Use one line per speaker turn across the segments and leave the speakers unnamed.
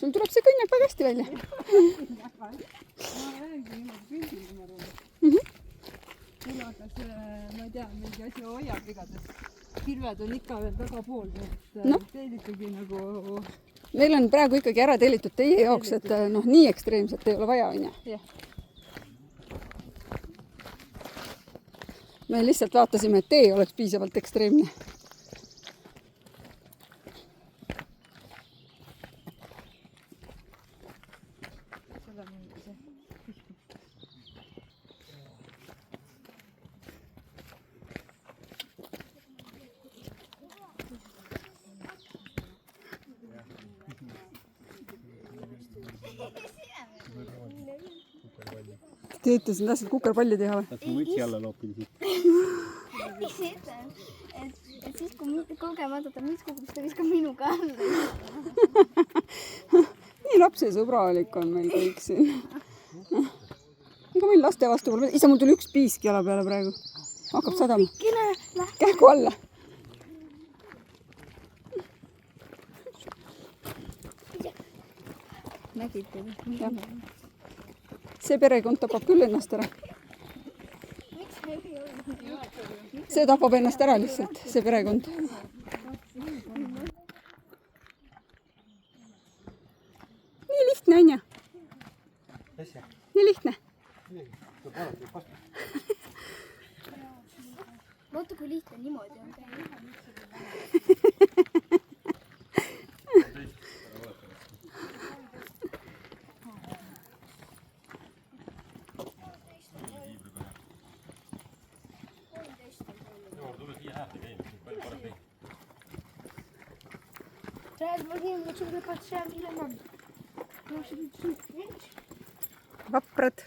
sul tuleb see kõnnak väga hästi välja.
Ulakas, ma ei tea, mingi asi hoiab igatahes. Kirved on ikka veel tagapool, et teil ikkagi nagu...
Meil on praegu ikkagi ära tellitud teie jaoks, et noh, nii ekstreemselt ei ole vaja, on ju. Me lihtsalt vaatasime, et tee oleks piisavalt ekstreemne. Te ütlesin, tahtsid kukerpalli teha või?
Tahtsin võtsi alla loopida siit.
Et siis kui kogemata ta mis kukub, siis ta viskab minuga alla.
Nii lapsesõbralik on meil kõik siin. Ega meil laste vastu pole. Isa, mul tuli üks piisk jala peale praegu. Hakkab sadama. Kähku alla.
Nägite?
See perekond tapab küll ennast ära. See tapab ennast ära lihtsalt, see perekond. Nii lihtne on ju. Nii lihtne.
Vaata kui lihtne niimoodi on käia.
Vaprad.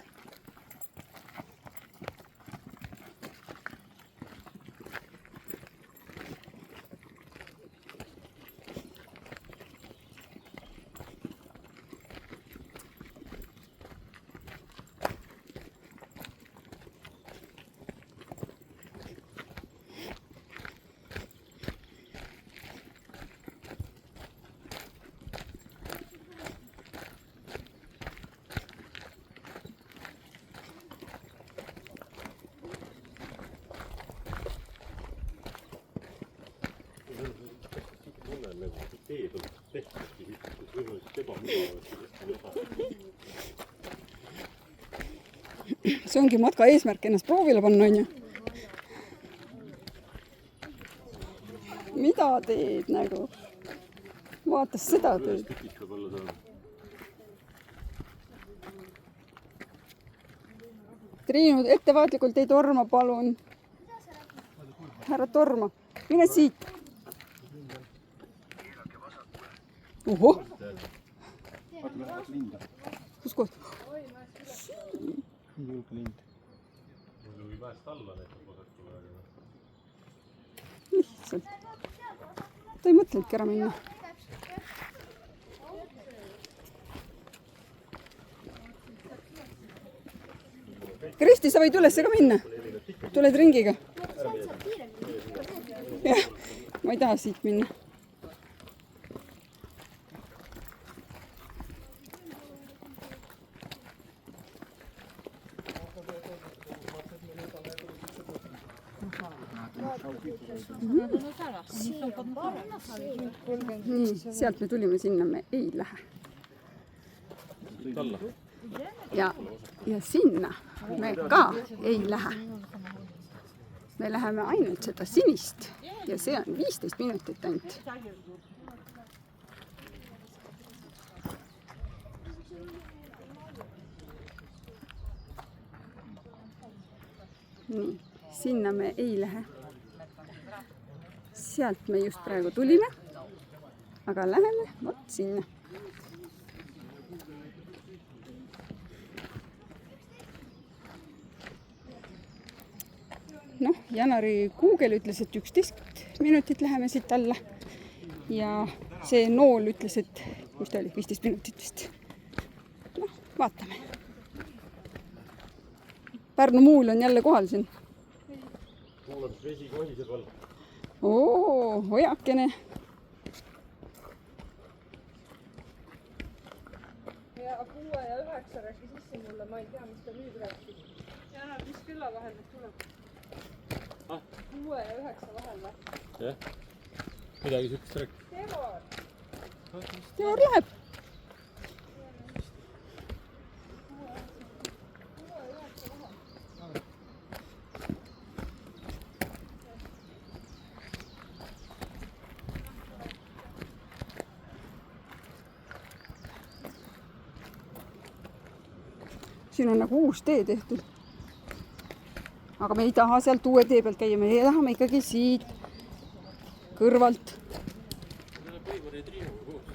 See ongi matka eesmärk ennast proovile panna, on ju. Mida teed nagu? Vaatas seda teed. Triinu, ettevaatlikult ei torma, palun. Härra torma. Mine siit. Oho. Kus koht?
Julge lind.
Muidu või vähest alla näitab osakule, aga...
Lihtsalt. Ta ei mõtlenudki ära minna. Kristi, sa võid ülesse ka minna. Tuled ringiga. Jah, ma ei taha siit minna. Nii, sealt me tulime, sinna me ei lähe. Ja sinna me ka ei lähe. Me läheme ainult seda sinist ja see on 15 minutit ainult. Nii, sinna me ei lähe. Sealt me just praegu tulime, aga läheme vot sinna. Noh, Janari Google ütles, et 11 minutit läheme siit alla ja see nool ütles, et mis ta oli, 15 minutit vist. Noh, vaatame. Pärnu muul on jälle kohal siin.
Kuulades vesi kohised valda.
Oo, hojakene.
6 ja 9 rääkis sisse mulle, ma ei tea, mis ta nüüd rääkis. Jaa, mis külla vahel nüüd tuleb? 6 ja 9 vahel või?
jah, midagi siukest rääkis.
Teor läheb. siin on nagu uus tee tehtud. aga me ei taha sealt uue tee pealt käia, me tahame ikkagi siit kõrvalt.
Need on põhikooli triinuga koos.